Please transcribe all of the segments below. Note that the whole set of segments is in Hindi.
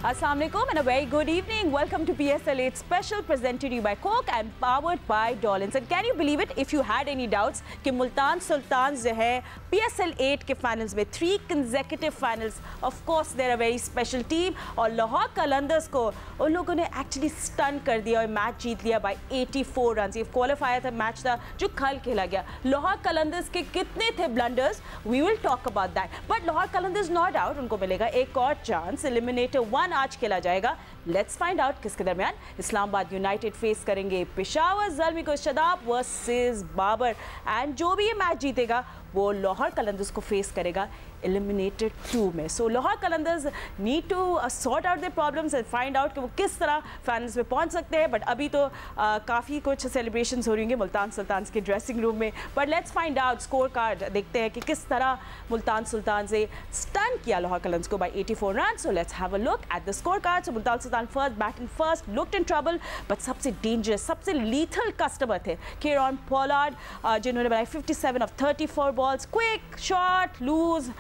Assalamu alaikum and a very good evening. Welcome to PSL 8 special presented to you by Coke and powered by Dolans. And can you believe it, if you had any doubts कि मुल्तान सुल्तान जो है PSL 8 के फाइनल्स में 3 consecutive finals, of course they're a very special team और लाहौर कलंदर्स को उन लोगों ने actually stun कर दिया और मैच जीत लिया by 84 रन। ये क्वालिफायर था, मैच था जो कल खेला गया। लाहौर कलंदर्स के कितने थे blunders, we will talk about that. But Lahore Qalandars not out, उनको मिलेगा एक और चांस। एलिमिनेटर 1 आज खेला जाएगा। लेट्स फाइंड आउट किसके दरमियान इस्लामाबाद यूनाइटेड फेस करेंगे पेशावर ज़ल्मी को शदाब वर्सेस बाबर। एंड जो भी ये मैच जीतेगा वो लाहौर कलंदर्स को फेस करेगा एलिमिनेटेड 2 में। So Lahore Qalandars need to sort out their problems and find out कि वो किस तरह फाइनल्स में पहुंच सकते हैं। बट अभी तो काफ़ी कुछ सेलिब्रेशंस हो रही होंगी मुल्तान सुल्तान के ड्रेसिंग रूम में। But let's find out score card, देखते हैं कि किस तरह मुल्तान सुल्तान से स्टन किया लाहौर कलंदर्स को by 84 run. So let's have a look at the score card. So Multan Sultan first batting first, looked in trouble, but सबसे डेंजरस सबसे लीथल कस्टमर थे केरॉन पोलार्ड जिन्होंने बनाई 57 of 34 balls. Quick shot, lose,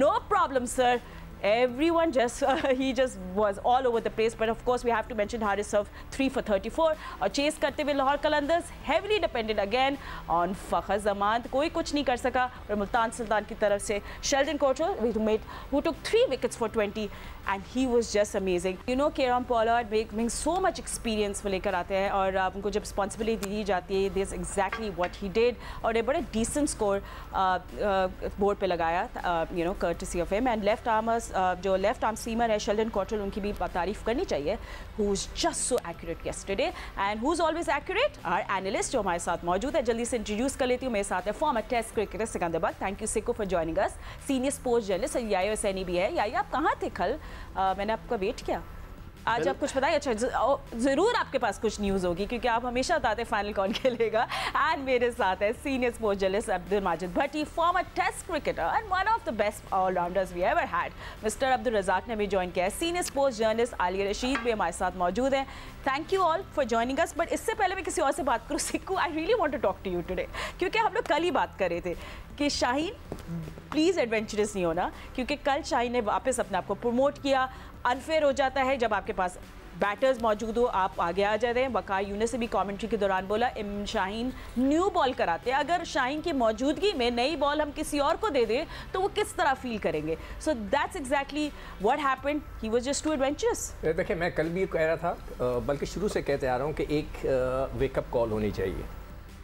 no problem sir. Everyone just he just was all over the place. But of course we have to mention Haris of 3 for 34 और चेस करते हुए Lahore Qalandars heavily depended again on Fakhar ज़मान। कोई कुछ नहीं कर सका। और मुल्तान सुल्तान की तरफ से Sheldon Cottrell who took 3 wickets for 20 and he was just amazing. You know Kieron Pollard brings so much experience वो लेकर आते हैं और उनको जब responsibility दी जाती है, this is exactly what he did और एक बड़े decent score बोर्ड पे लगाया, you know, courtesy of him. And left armers जो लेफ्ट आर्म सीमर है शेल्डन कॉट्रेल, उनकी भी तारीफ करनी चाहिए, who is just so accurate yesterday and who is always accurate. Our analyst जो हमारे साथ मौजूद है, जल्दी से इंट्रोड्यूस कर लेती हूँ। मेरे साथ है former test cricketer Sikandar. Thank you Siko for joining us. Senior sports journalist Yaya Saini भी है। याया आप कहाँ थे कल? मैंने आपका वेट किया। आज आप कुछ बताइए। अच्छा, ज़रूर आपके पास कुछ न्यूज़ होगी क्योंकि आप हमेशा बताते हैं फाइनल कौन खेलेगा। एंड मेरे साथ है senior sports journalist Abdul Majid Bhatti, former test cricketer and one of the best allrounders we ever had. Mister Abdul Razzaq ने भी ज्वाइन किया है। Senior sports journalist Aliya Rashid भी हमारे साथ मौजूद हैं। Thank you all for joining us. But इससे पहले मैं किसी और से बात करूँ, Sikku, I really want to talk to you today क्योंकि हम लोग कल ही बात कर रहे थे कि शाहीन प्लीज़ एडवेंचरस नहीं होना, क्योंकि कल शाहीन ने वापस अपने आप को प्रमोट किया। अनफेयर हो जाता है जब आपके पास बैटर्स मौजूद हो, आप आगे आ जाते हैं। वकार यूनिस से भी कमेंट्री के दौरान बोला शाहीन न्यू बॉल कराते हैं, अगर शाहीन की मौजूदगी में नई बॉल हम किसी और को दे दें तो वो किस तरह फील करेंगे। So that's exactly what happened, he was just too adventurous. देखिए, मैं कल भी कह रहा था, बल्कि शुरू से कहते आ रहा हूँ कि एक वेकअप कॉल होनी चाहिए,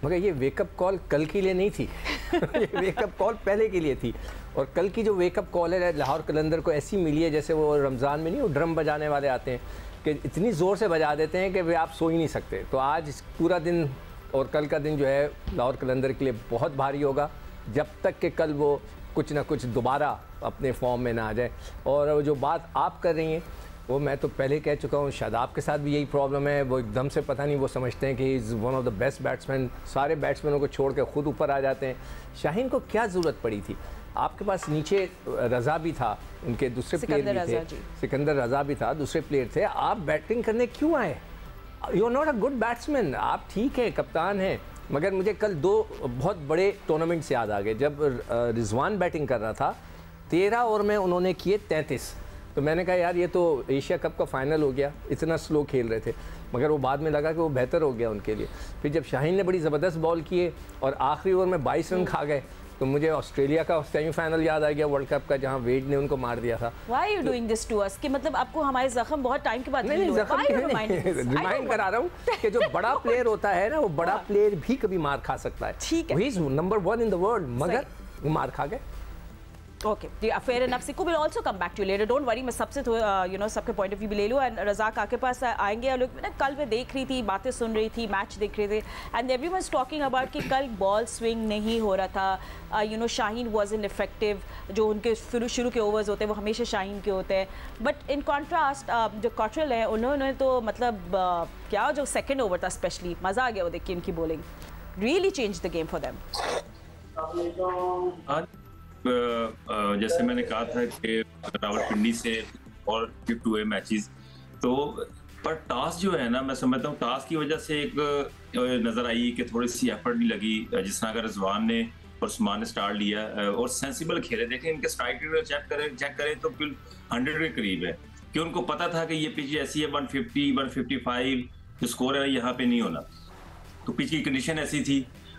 मगर ये वेकअप कॉल कल के लिए नहीं थी ये वेकअप कॉल पहले के लिए थी। और कल की जो वेकअप कॉल है लाहौर कलंदर को ऐसी मिली है जैसे वो रमज़ान में नहीं वो ड्रम बजाने वाले आते हैं कि इतनी ज़ोर से बजा देते हैं कि वे आप सो ही नहीं सकते। तो आज पूरा दिन और कल का दिन जो है लाहौर कलंदर के लिए बहुत भारी होगा जब तक कि कल वो कुछ ना कुछ दोबारा अपने फॉर्म में ना आ जाए। और जो बात आप कर रही हैं वो मैं तो पहले कह चुका हूँ, शादाब के साथ भी यही प्रॉब्लम है। वो एकदम से पता नहीं, वो समझते हैं कि is one of the best batsman, सारे बैट्समैनों को छोड़ के ख़ुद ऊपर आ जाते हैं। शाहीन को क्या ज़रूरत पड़ी थी? आपके पास नीचे रज़ा भी था, उनके दूसरे प्लेयर भी थे, सिकंदर रज़ा भी था, दूसरे प्लेयर थे। आप बैटिंग करने क्यों आए? You are not a good batsman. आप ठीक है, कप्तान हैं, मगर मुझे कल 2 बहुत बड़े टूर्नामेंट से याद आ गए। जब रिजवान बैटिंग कर रहा था 13 ओवर में उन्होंने किए 33, तो मैंने कहा यार ये तो एशिया कप का फाइनल हो गया, इतना स्लो खेल रहे थे। मगर वो बाद में लगा कि वो बेहतर हो गया उनके लिए। फिर जब शाहीन ने बड़ी ज़बरदस्त बॉल किए और आखिरी ओवर में 22 रन खा गए, तो मुझे ऑस्ट्रेलिया का सेमीफाइनल याद आ गया वर्ल्ड कप का, जहां वेड ने उनको मार दिया था। Why are you doing this to us? कि मतलब आपको हमारे ज़ख्म बहुत टाइम के बाद नहीं रिमाइंड करा रहा हूँ कि जो बड़ा प्लेयर होता है ना, वो बड़ा प्लेयर भी कभी मार खा सकता है। ठीक है, he is number 1 in the world, मगर वो मार खा गए। Okay, fair enough. Sikku will also come back to later, don't worry. मैं सबसे यू नो सबके पॉइंट ऑफ व्यू भी ले लूँ। एंड रज़ाक आपके पास आएंगे। और लोग ना कल मैं देख रही थी, बातें सुन रही थी, मैच देख रहे थे, and everyone is talking about कि कल बॉल स्विंग नहीं हो रहा था। You know Shaheen wasn't effective. जो उनके शुरू के ओवर्स होते हैं वो हमेशा शाहीन के होते हैं। बट इन कॉन्ट्रास्ट जो कॉट्रेल है, उन्होंने तो मतलब क्या जो सेकेंड ओवर था स्पेशली, मज़ा आ गया वो देख के। उनकी bowling really change the game for them. जैसे मैंने कहा था कि रावलपिंडी से और शिफ्ट हुए मैचेस, तो पर टॉस जो है ना, मैं समझता हूँ टॉस की वजह से एक नज़र आई कि थोड़ी सी एफर्ट नहीं लगी। जिस तरह अगर रिजवान ने और उस्मान ने स्टार्ट लिया और सेंसिबल खेले। देखें इनके स्ट्राइक रेट चेक करें तो बिल्कुल 100 के करीब है। कि उनको पता था कि ये पिच ऐसी है 150, 155 जो स्कोर है यहाँ पे नहीं होना, तो पिच की कंडीशन ऐसी थी।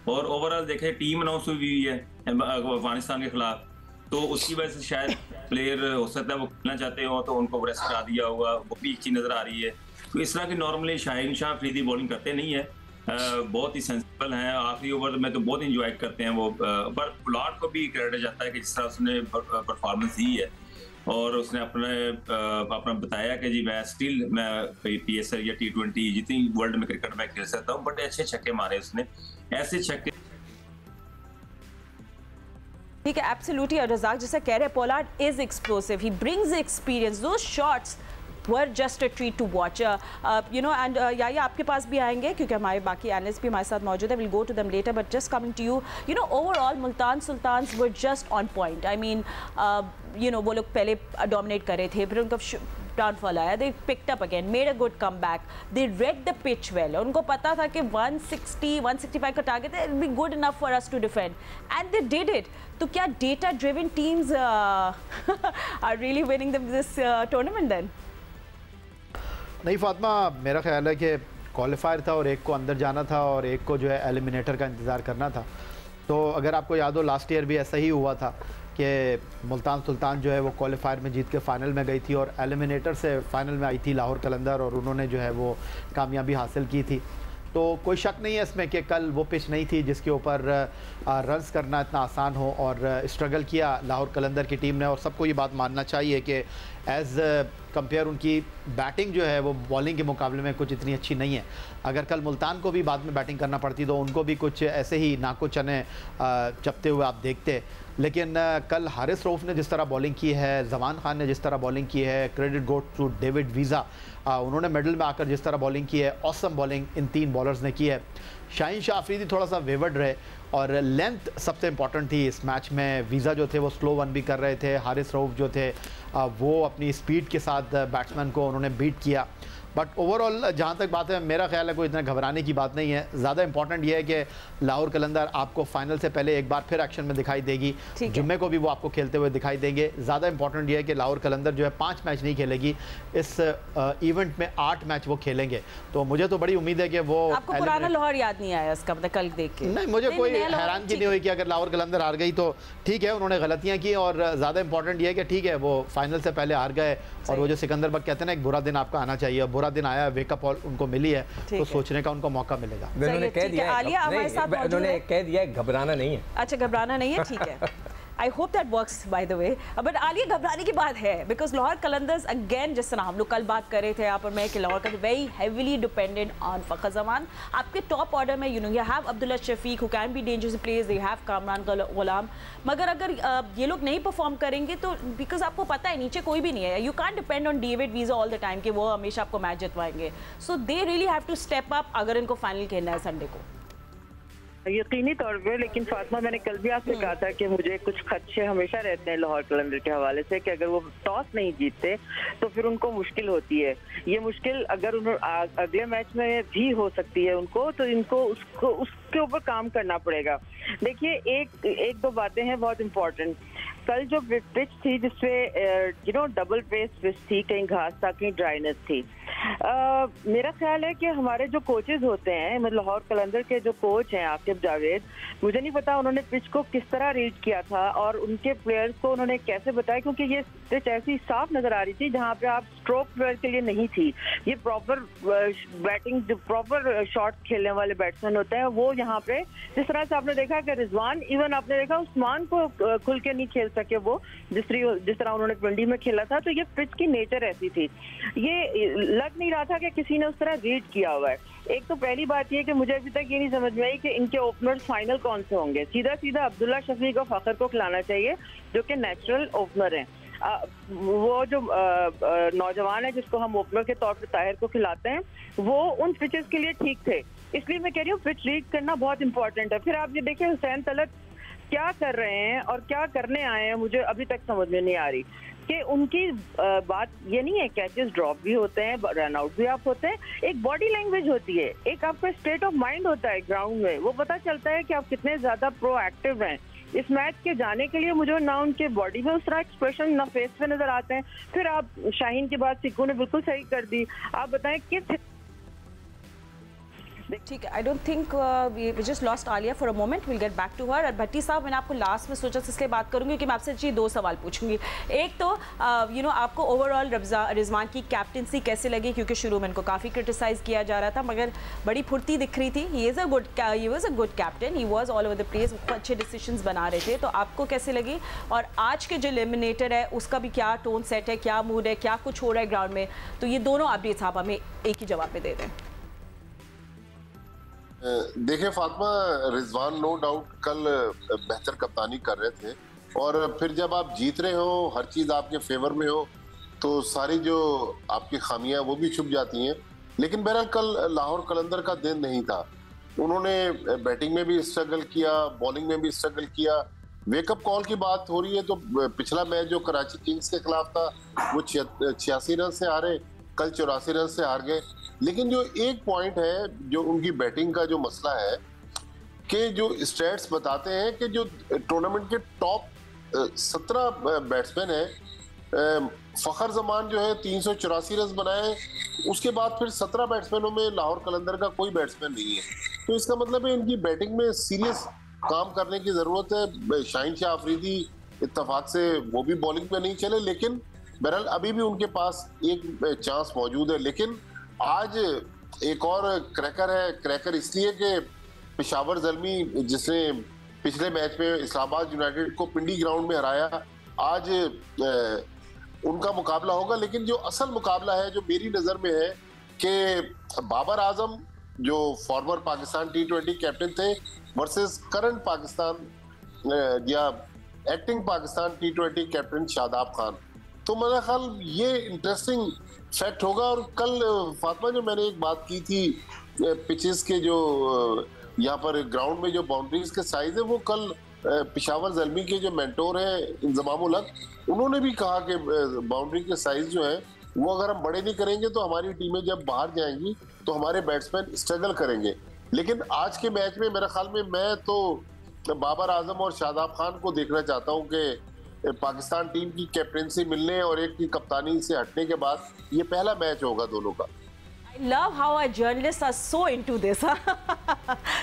और ओवरऑल देखें टीम अनाउंस हुई है अफगानिस्तान के खिलाफ, तो उसकी वजह से शायद प्लेयर हो सकता है वो खेलना चाहते हो तो उनको रेस्ट करा दिया होगा, वो भी एक चीज नजर आ रही है। तो इस तरह की नॉर्मली शाहीन शाह अफरीदी बॉलिंग करते नहीं है, बहुत ही सेंसिबल हैं, आखिरी ओवर में तो बहुत इंजॉय करते हैं वो। पर पुलार्ड को भी क्रेडिट जाता है कि जिस तरह उसने परफॉर्मेंस दी है और उसने अपना बताया कि जी मैं PSL या T20 जितनी वर्ल्ड में क्रिकेट में खेल सकता हूँ, बड़े अच्छे छक्के मारे उसने, ऐसे छक्के। ठीक है, एब्सोल्युटली। रज़ाक जैसा कह रहे हैं, Pollard is explosive, he brings experience, those shots were just a treat to watch, you know, and या आपके पास भी आएंगे क्योंकि हमारे बाकी एनालिस्ट भी हमारे साथ मौजूद है, we'll go to them later, but just coming to you, you know, overall Multan Sultans were just on point. I mean, you know, वो लोग पहले डोमिनेट कर रहे थे, फिर उनका डाउनफॉल आया, they picked up again, made a good comeback, they read the pitch well, उनको पता था कि 160, 165 का टारगेट है, it'll be good enough for us to defend, and they did it. तो क्या data driven teams are really winning this tournament then? नहीं फातिमा, मेरा ख्याल है कि क्वालिफायर था और एक को अंदर जाना था और एक को जो है एलिमिनेटर का इंतज़ार करना था। तो अगर आपको याद हो लास्ट ईयर भी ऐसा ही हुआ था कि मुल्तान सुल्तान जो है वो क्वालिफायर में जीत के फ़ाइनल में गई थी और एलिमिनेटर से फ़ाइनल में आई थी लाहौर कलंदर और उन्होंने जो है वो कामयाबी हासिल की थी। तो कोई शक नहीं है इसमें कि कल वो पिच नहीं थी जिसके ऊपर रन्स करना इतना आसान हो और स्ट्रगल किया लाहौर कलंदर की टीम ने। और सबको ये बात मानना चाहिए कि एज़ कंपेयर उनकी बैटिंग जो है वो बॉलिंग के मुकाबले में कुछ इतनी अच्छी नहीं है। अगर कल मुल्तान को भी बाद में बैटिंग करना पड़ती तो उनको भी कुछ ऐसे ही नाको चने चपते हुए आप देखते। लेकिन कल हारिस रऊफ ने जिस तरह बॉलिंग की है, जमान खान ने जिस तरह बॉलिंग की है, credit got to David Wiese, उन्होंने मिडल में आकर जिस तरह बॉलिंग की है, ऑसम बॉलिंग इन तीन बॉलर्स ने की है। शाहीन शाह अफरीदी थोड़ा सा वेवर्ड रहे और लेंथ सबसे इंपॉर्टेंट थी इस मैच में। वीज़ा जो थे वो स्लो वन भी कर रहे थे, हारिस रऊफ जो थे वो अपनी स्पीड के साथ बैट्समैन को उन्होंने बीट किया। बट ओवरऑल जहाँ तक बात है, मेरा ख्याल है कोई इतना घबराने की बात नहीं है। ज़्यादा इंपॉर्टेंट ये है कि लाहौर कलंदर आपको फाइनल से पहले एक बार फिर एक्शन में दिखाई देगी, जुम्मे को भी वो आपको खेलते हुए दिखाई देंगे। ज़्यादा इंपॉर्टेंट ये है कि लाहौर कलंदर जो है 5 मैच नहीं खेलेगी, इस इवेंट में 8 मैच वो खेलेंगे। तो मुझे तो बड़ी उम्मीद है कि वो आपको पुराना लाहौर याद नहीं आया इसका मतलब कल देख के? नहीं, मुझे कोई हैरानगी नहीं हुई कि अगर लाहौर कलंदर हार गई तो ठीक है, उन्होंने गलतियाँ की। और ज़्यादा इंपॉर्टेंट ये है कि ठीक है वो फाइनल से पहले हार गए और वो जो सिकंदर बग कहते हैं ना, एक बुरा दिन आपका आना चाहिए, बुरा दिन आया, वेकअप उनको मिली है तो सोचने का उनको मौका मिलेगा। उन्होंने कह दिया घबराना नहीं है। अच्छा, घबराना नहीं है, ठीक है। I hope that works by the way. But Alia घबराने की बात है बिकॉज लाहौर कलंदर्स अगेन, जिस तरह हम लोग कल बात कर रहे थे यहाँ पर मैं कि लाहौर का very heavily dependent on Fakhar Zaman. आपके टॉप ऑर्डर में you know you have Abdullah Shafique who can be dangerous players, they have Kamran Ghulam, मगर अगर ये लोग नहीं परफॉर्म करेंगे तो बिकॉज आपको पता है नीचे कोई भी नहीं है, you can depend on David Wiese all the time कि वो हमेशा आपको मैच जितवाएंगे। So they really have to step up अगर इनको फाइनल खेलना है संडे को। यकीनी तौर पे। लेकिन फातिमा, मैंने कल भी आपसे कहा था कि मुझे कुछ खदशे हमेशा रहते हैं लाहौर कलंदर के हवाले से कि अगर वो टॉस नहीं जीतते तो फिर उनको मुश्किल होती है। ये मुश्किल अगर अगले मैच में भी हो सकती है उनको, तो इनको उसके ऊपर काम करना पड़ेगा। देखिए, एक दो बातें हैं बहुत इम्पोर्टेंट। कल जो पिच थी जिसपे you know double pace pitch थी, कहीं घास था कहीं ड्राइनेस थी। मेरा ख्याल है कि हमारे जो कोचेज होते हैं, मतलब लाहौर कलंदर के जो कोच हैं आकिब जावेद, मुझे नहीं पता उन्होंने पिच को किस तरह रीड किया था और उनके प्लेयर्स को उन्होंने कैसे बताया, क्योंकि ये पिच ऐसी साफ नजर आ रही थी जहाँ पे आप स्ट्रोक प्लेयर के लिए नहीं थी। ये प्रॉपर बैटिंग, जो प्रॉपर शॉट खेलने वाले बैट्समैन होते हैं वो यहाँ पे, जिस तरह से आपने देखा कि रिजवान, इवन आपने देखा उस्मान को खुल के नहीं खेल सके वो जिस तरह उन्होंने 20 में खेला था। तो ये पिच की नेचर ऐसी थी, ये लग नहीं रहा था कि किसी ने उस तरह रीड किया हुआ है। एक तो पहली बात ये कि मुझे अभी तक ये नहीं समझ में आई कि इनके ओपनर्स फाइनल कौन से होंगे। सीधा अब्दुल्ला शफीक और फखर को खिलाना चाहिए जो कि नेचुरल ओपनर हैं। वो जो नौजवान है जिसको हम ओपनर के तौर पे ताहिर को खिलाते हैं, वो उन पिचेस के लिए ठीक थे। इसलिए मैं कह रही हूँ पिच रीड करना बहुत इंपॉर्टेंट है। फिर आप ये देखिए हुसैन तलत क्या कर रहे हैं और क्या करने आए हैं, मुझे अभी तक समझ में नहीं आ रही कि उनकी बात ये नहीं है, कैचेस ड्रॉप भी होते हैं, रन आउट भी आप होते हैं, एक बॉडी लैंग्वेज होती है, एक आपका स्टेट ऑफ माइंड होता है ग्राउंड में, वो पता चलता है कि आप कितने ज्यादा प्रोएक्टिव हैं, इस मैच के जाने के लिए मुझे ना उनके बॉडी में उस तरह एक्सप्रेशन ना फेस पे नजर आते हैं। फिर आप शाहीन की बात सिक्कू ने बिल्कुल सही कर दी। आप बताएं किस ठीक है, I don't think we just lost Aliya for a moment, will get back to her. और भट्टी साहब, मैंने आपको लास्ट में सोचा इसलिए बात करूंगी कि मैं आपसे जी 2 सवाल पूछूंगी। एक तो आपको ओवरऑल रिजवान की कैप्टनसी कैसे लगी, क्योंकि शुरू में इनको काफ़ी क्रिटिसाइज किया जा रहा था मगर बड़ी फुर्ती दिख रही थी। He was a good captain, he was all over the place, अच्छे डिसीजंस बना रहे थे। तो आपको कैसे लगी, और आज के जो एलिमिनेटर है उसका भी क्या टोन सेट है, क्या मूड है, क्या कुछ हो रहा है ग्राउंड में, तो ये दोनों अपडेट्स आप हमें एक ही जवाब में दे दें। देखिए फातिमा, रिजवान नो डाउट कल बेहतर कप्तानी कर रहे थे, और फिर जब आप जीत रहे हो, हर चीज़ आपके फेवर में हो, तो सारी जो आपकी खामियां वो भी छुप जाती हैं। लेकिन बहरहाल कल लाहौर कलंदर का दिन नहीं था। उन्होंने बैटिंग में भी स्ट्रगल किया, बॉलिंग में भी स्ट्रगल किया। वेकअप कॉल की बात हो रही है तो पिछला मैच जो कराची किंग्स के खिलाफ था वो 86 रन से हारे, कल 84 रन से हार गए। लेकिन जो एक पॉइंट है, जो उनकी बैटिंग का जो मसला है, कि जो स्टैट्स बताते हैं कि जो टूर्नामेंट के टॉप 17 बैट्समैन हैं, फखर जमान जो है 384 रन बनाए, उसके बाद फिर 17 बैट्समैनों में लाहौर कलंदर का कोई बैट्समैन नहीं है। तो इसका मतलब है इनकी बैटिंग में सीरियस काम करने की जरूरत है। शाहीन शाह अफरीदी इत्तेफाक से वो भी बॉलिंग पे नहीं चले, लेकिन बहरहाल अभी भी उनके पास एक चांस मौजूद है। लेकिन आज एक और क्रैकर है। क्रैकर इसलिए कि पेशावर ज़ल्मी, जिसने पिछले मैच में इस्लामाबाद यूनाइटेड को पिंडी ग्राउंड में हराया, आज उनका मुकाबला होगा। लेकिन जो असल मुकाबला है, जो मेरी नज़र में है, कि बाबर आजम जो फॉर्मर पाकिस्तान T20 कैप्टन थे वर्सेस करंट पाकिस्तान या acting Pakistan T20 captain Shadab Khan. तो मेरा ख्याल ये इंटरेस्टिंग फैक्ट होगा। और कल फातिमा, जो मैंने एक बात की थी पिचेस के, जो यहाँ पर ग्राउंड में जो बाउंड्रीज के साइज है, वो कल पेशावर ज़ल्मी के जो मेंटोर हैं इंजमामुल हक, उन्होंने भी कहा कि बाउंड्री के साइज जो है वो अगर हम बड़े नहीं करेंगे तो हमारी टीमें जब बाहर जाएंगी तो हमारे बैट्समैन स्ट्रगल करेंगे। लेकिन आज के मैच में मेरे ख्याल में मैं तो बाबर आजम और शादाब खान को देखना चाहता हूँ कि पाकिस्तान टीम की कैप्टनसी मिलने और एक की कप्तानी से हटने के बाद ये पहला मैच होगा दोनों का। I love how our journalists are so into this.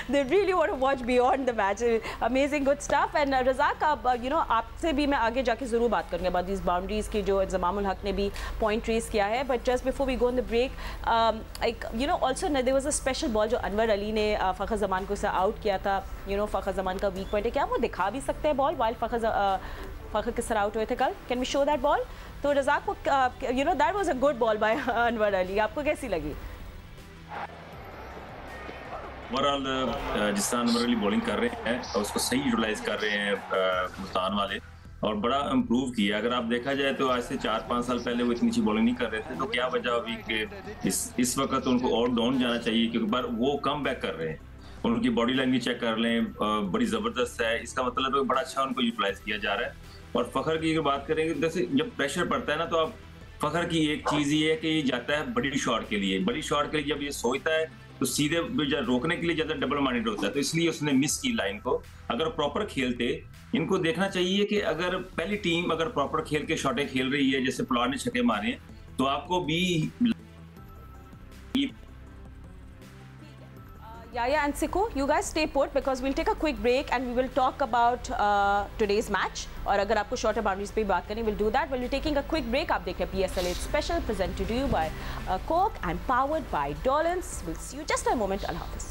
They really want to watch beyond the match. Amazing, good stuff. And Razak, आपसे भी मैं आगे जाके ज़रूर बात करूँगी about these boundaries की जो इंजमामुल हक ने भी point raise किया है. But just before we go on the break, also there was a special ball जो अनवर अली ने फ़खर ज़मान को आउट किया था. फ़खर ज़मान का weak point है. क्या वो दिखा भी सकते हैं बॉल while फ़खर किस तरह आउट हुए थे कल? Can we show that ball? तो रज़ाक को that was a good ball by Anwar Ali. आपको कैसी लगी? ओवरऑल जिस तरह अनवर अली बॉलिंग कर रहे हैं और उसको सही यूटिलाइज कर रहे हैं मुल्तान वाले, और बड़ा इम्प्रूव किया। अगर आप देखा जाए तो आज से 4-5 साल पहले वो इतनी अच्छी बॉलिंग नहीं कर रहे थे। तो क्या वजह हुई कि इस वक्त उनको और डाउन जाना चाहिए, क्योंकि बार वो कम बैक कर रहे हैं। उनकी बॉडी लैंग्वेज चेक कर लें, बड़ी ज़बरदस्त है। इसका मतलब है बड़ा अच्छा उनको यूटिलाइज किया जा रहा है। और फ़खर की अगर बात करेंगे, जैसे जब प्रेशर पड़ता है ना, तो आप फ़खर की एक चीज़ ये है कि ये जाता है बड़ी शॉट के लिए। बड़ी शॉट के लिए जब ये सोचता है तो सीधे रोकने के लिए ज़्यादा डबल माइंडेड होता है, तो इसलिए उसने मिस की लाइन को। अगर प्रॉपर खेलते, इनको देखना चाहिए कि अगर पहली टीम अगर प्रॉपर खेल के शॉटें खेल रही है, जैसे पुलार ने छक्के मारे हैं, तो आपको भी Yaya and Sikku, you guys stay put because we'll take a quick break and we will talk about today's match. और अगर आपको shorter boundaries पे बात करनी, we'll do that. We'll be taking a quick break. आप देख रहे हैं PSL 8 special presented to you by Coke and powered by Dolans. We'll see you just in a moment. Allah Hafiz.